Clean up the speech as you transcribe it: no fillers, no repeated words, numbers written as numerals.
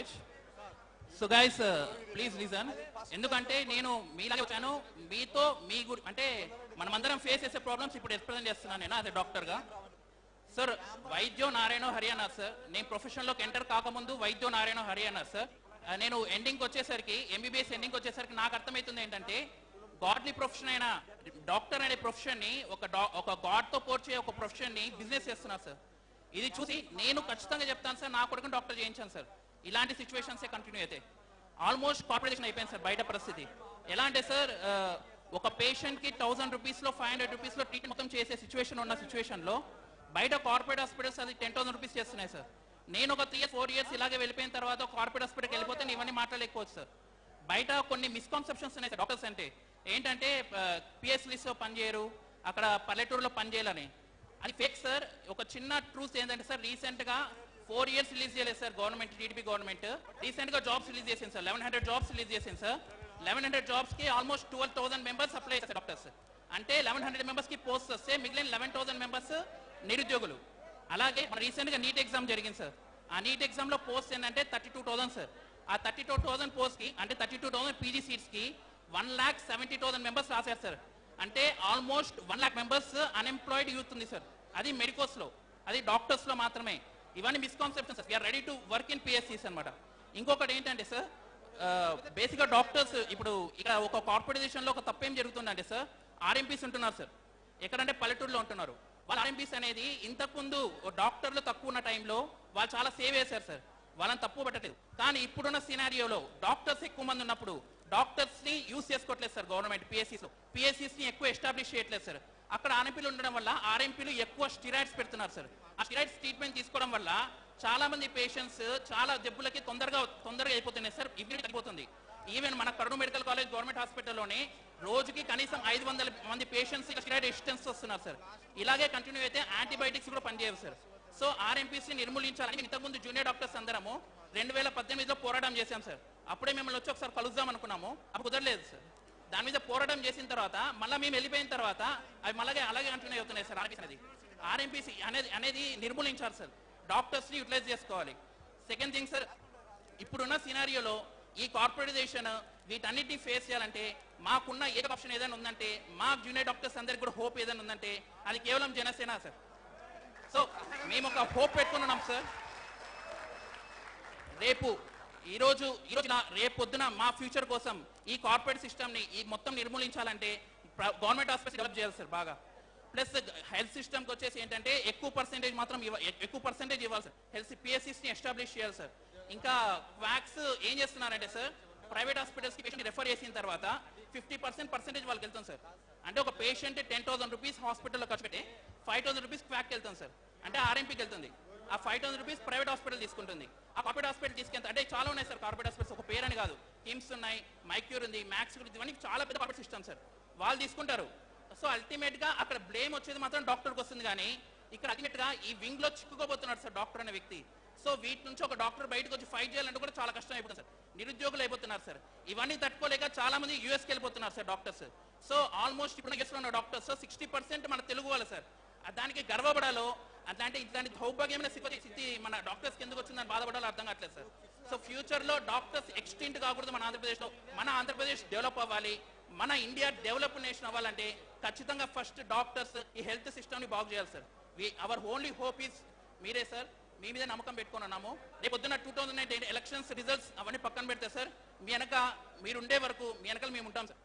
college. So guys, please listen. ఎందుకంటే నేను మీలాగే వచ్చాను, మీతో మీ అంటే మనమందరం ఫేస్ చేసే ప్రాబ్లమ్స్ ఇప్పుడు ఎక్స్ప్లెయిన్ చేస్తున్నాను నేను అదే డాక్టర్గా. సార్ వైద్యో నారాయణ హరియానా సార్, నేను ప్రొఫెషన్లోకి ఎంటర్ కాకముందు వైద్యో నారాయణ హరియానా సార్. నేను ఎండింగ్కి వచ్చేసరికి ఎంబీబీఎస్ ఎండింగ్కి వచ్చేసరికి నాకు అర్థమవుతుంది ఏంటంటే గాడ్లీ ప్రొఫెషన్ అయిన డాక్టర్ అనే ప్రొఫెషన్ని ఒక గాడ్తో పోర్చే ఒక ప్రొఫెషన్ని బిజినెస్ చేస్తున్నారు సార్. ఇది చూసి నేను ఖచ్చితంగా చెప్తాను సార్, నా కొడుకుని డాక్టర్ చేయించాను సార్. ఇలాంటి సిచ్యువేషన్సే కంటిన్యూ అయితే ఆల్మోస్ట్ కార్పొరేషన్ అయిపోయింది సార్ బయట పరిస్థితి. ఎలా అంటే సార్ ఒక పేషెంట్కి 1000 రూపీస్లో 500 రూపీస్లో ట్రీట్మెంట్ మొత్తం చేసే సిచ్యువేషన్ ఉన్న సిచ్యువేషన్లో బయట కార్పొరేట్ హాస్పిటల్స్ అది 10,000 రూపీస్ చేస్తున్నాయి సార్. నేను ఒక 3-4 ఇయర్స్ ఇలాగే వెళ్ళిపోయిన తర్వాత కార్పొరేట్ హాస్పిటల్కి వెళ్ళిపోతే నేను ఇవన్నీ మాట్లాడలేకపోవచ్చు సార్. బయట కొన్ని మిస్కాన్సెప్షన్స్ ఉన్నాయి సార్ డాక్టర్స్ అంటే. ఏంటంటే పిఎస్లీస్లో పనిచేయరు, అక్కడ పల్లెటూరులో పనిచేయాలని. అది ఫేక్ సార్. ఒక చిన్న ట్రూత్ ఏంటంటే సార్, రీసెంట్గా 4 ఇయర్స్ రిలీజ్ చేయలేదు సార్ గవర్నమెంట్, టీడీపీ గవర్నమెంట్ రీసెంట్గా జాబ్స్ రిలీజ్ చేసింది సార్. 1100 జాబ్స్ రిలీజ్ చేసింది సార్. 1100 జాబ్స్కి ఆల్మోస్ట్ 12,000 మెంబర్స్ అప్లై చేస్తారు డాక్టర్స్. అంటే 1100 మెంబర్స్కి పోస్ట్ వస్తే మిగిలిన 11,000 మెంబర్స్ నిరుద్యోగులు. అలాగే మన రీసెంట్గా నీట్ ఎగ్జామ్ జరిగింది సార్. ఆ నీట్ ఎగ్జామ్లో పోస్ట్ ఏంటంటే 32,000 సార్. ఆ 32,000 పోస్ట్కి అంటే 32,000 పీజీ సీట్స్కి 1,70,000 మెంబర్స్ రాశారు సార్. అంటే ఆల్మోస్ట్ 1,00,000 మెంబర్స్ అన్ఎంప్లాయిడ్ యూత్ ఉంది సార్. అది మెడికోస్లో, అది డాక్టర్స్లో మాత్రమే. ఇవన్నీ misconceptions sir. We are ready to work in పిఎస్సీస్ అనమాట. ఇంకొకటి ఏంటంటే సార్, బేసిక్గా డాక్టర్స్ ఇప్పుడు ఇక్కడ ఒక కార్పొరేషన్లో ఒక తప్పేం జరుగుతుందంటే సార్, ఆర్ఎంపీస్ ఉంటున్నారు సార్. ఎక్కడంటే పల్లెటూరులో ఉంటున్నారు. వాళ్ళ ఆర్ఎంపీస్ అనేది ఇంతకుముందు డాక్టర్లు తక్కువ ఉన్న టైంలో వాళ్ళు చాలా సేవ్ చేశారు సార్, వాళ్ళని తప్పు పట్టలేదు. కానీ ఇప్పుడున్న సినారియోలో డాక్టర్స్ ఎక్కువ మంది ఉన్నప్పుడు డాక్టర్స్ని యూజ్ చేసుకోవట్లేదు సార్ గవర్నమెంట్. పిఎస్సీస్ని ఎక్కువ ఎస్టాబ్లిష్ చేయట్లేదు సార్. అక్కడ ఆర్ఎంపీలు ఉండడం వల్ల ఆర్ఎంపీలు ఎక్కువ స్టిరాయిడ్స్ పెడుతున్నారు సార్. ఆ స్టిరాయిడ్స్ ట్రీట్మెంట్ తీసుకోవడం వల్ల చాలా మంది పేషెంట్స్ చాలా జబ్బులకి తొందరగా అయిపోతున్నాయి సార్. ఇమ్యూనిటీ తగ్గిపోతుంది. ఈవెన్ మన కరుణ మెడికల్ కాలేజ్ గవర్నమెంట్ హాస్పిటల్లోనే రోజుకి కనీసం 500 మంది పేషెంట్స్ స్టిరాయిడ్ రెసిస్టెన్స్ వస్తున్నారు సార్. ఇలాగే కంటిన్యూ అయితే యాంటీబయాటిక్స్ కూడా పనిచేయవు సార్. సో ఆర్ఎంపీసీ నిర్మూలించాలని ఇంతకుముందు జూనియర్ డాక్టర్స్ అందరము 2018లో పోరాటం చేశాం సార్. అప్పుడే మిమ్మల్ని వచ్చి ఒకసారి కలుద్దాం అనుకున్నాము, అప్పుడు కుదరలేదు సార్. దాని మీద పోరాటం చేసిన తర్వాత మళ్ళీ మేము వెళ్ళిపోయిన తర్వాత అవి మళ్ళీ అలాగే కంటిన్యూ అవుతున్నాయి సార్. ఆర్ఎంపీసీ అనేది నిర్మూలించాలి సార్. డాక్టర్స్ని యూటిలైజ్ చేసుకోవాలి. సెకండ్ థింగ్ సార్, ఇప్పుడున్న సినారియోలో ఈ కార్పొరేటైజేషన్ వీటన్నిటిని ఫేస్ చేయాలంటే మాకున్న ఏక ఆప్షన్ ఏదైనా ఉందంటే, మా జూనియర్ డాక్టర్స్ అందరికి కూడా హోప్ ఏదైనా ఉందంటే అది కేవలం జనసేన సార్. సో మేము ఒక హోప్ పెట్టుకున్నాం సార్. ఈరోజు రేపు పొద్దున మా ఫ్యూచర్ కోసం ఈ కార్పొరేట్ సిస్టమ్ని ఈ మొత్తం నిర్మూలించాలంటే గవర్నమెంట్ హాస్పిటల్ డెవలప్ చేయాలి సార్ బాగా. ప్లస్ హెల్త్ సిస్టమ్కి వచ్చేసి ఏంటంటే ఎక్కువ పర్సెంటేజ్ ఇవ్వాలి సార్. హెల్త్ పిఎస్సీస్ని ఎస్టాబ్లిష్ చేయాలి సార్. ఇంకా వ్యాక్స్ ఏం చేస్తున్నారంటే సార్, ప్రైవేట్ హాస్పిటల్స్కి పేషెంట్ రెఫర్ చేసిన తర్వాత 50% వాళ్ళకి వెళ్తాం సార్. అంటే ఒక పేషెంట్ 10,000 రూపీస్ హాస్పిటల్లో ఖర్చు పెట్టి 5,000 రూపీస్ క్వాక్కి వెళ్తాం సార్. అంటే ఆర్ఎంపీకి వెళ్తుంది. ఆ 5,000 రూపీస్ ప్రైవేట్ హాస్పిటల్ తీసుకుంటుంది. ఆ కార్పొరేట్ హాస్పిటల్ తీసుకెళ్తే అంటే చాలా ఉన్నాయి సార్ కార్పొరేట్ హాస్పిటల్స్, ఒక పేరు అని కాదు. కిమ్స్ ఉన్నాయి, మైక్యూర్ ఉంది, మ్యాక్స్ ఉంది, ఇవన్నీ చాలా పెద్ద కార్పొరేట్ సిస్టమ్ సార్. వాళ్ళు తీసుకుంటారు. సో అల్టిమేట్గా అక్కడ బ్లేమ్ వచ్చేది మాత్రం డాక్టర్కి వస్తుంది. కానీ ఇక్కడ అల్టిమేట్గా ఈ వింగ్లో చిక్కుకోబోతున్నాడు సార్ డాక్టర్ అనే వ్యక్తి. సో వీటి నుంచి ఒక డాక్టర్ బయటకు వచ్చి ఫైట్ చేయాలంటే కూడా చాలా కష్టం అయిపోతుంది సార్. నిరుద్యోగులు అయిపోతున్నారు సార్. ఇవన్నీ తట్టుకోలేక చాలా మంది యూఎస్కి వెళ్ళిపోతున్నారు సార్ డాక్టర్స్. సో ఆల్మోస్ట్ ఇప్పుడు యూఎస్లో ఉన్న డాక్టర్స్ 60% మన తెలుగు వాళ్ళు సార్. దానికి గర్వపడాలో ఇట్లాంటి దౌర్భాగ్యమైన స్థితి మన డాక్టర్స్కి ఎందుకు వచ్చిందని బాధపడాలో అర్థం కావట్లేదు సార్. సో ఫ్యూచర్లో డాక్టర్స్ ఎక్స్టెంట్ కాకూడదు మన ఆంధ్రప్రదేశ్లో. మన ఆంధ్రప్రదేశ్ డెవలప్ అవ్వాలి, మన ఇండియా డెవలప్ నేషన్ అవ్వాలంటే ఖచ్చితంగా ఫస్ట్ డాక్టర్స్ ఈ హెల్త్ సిస్టమ్ని బాగు చేయాలి sir. Our only hope is మీరే సార్. మీ మీద నమ్మకం పెట్టుకొని ఉన్నాము. రేపు పొద్దున్న 2019 ఎలక్షన్స్ రిజల్ట్స్ అవన్నీ పక్కన పెడితే సార్, మీ వెనక మీరుండే వరకు మీ వెనకాల మేము ఉంటాం సార్.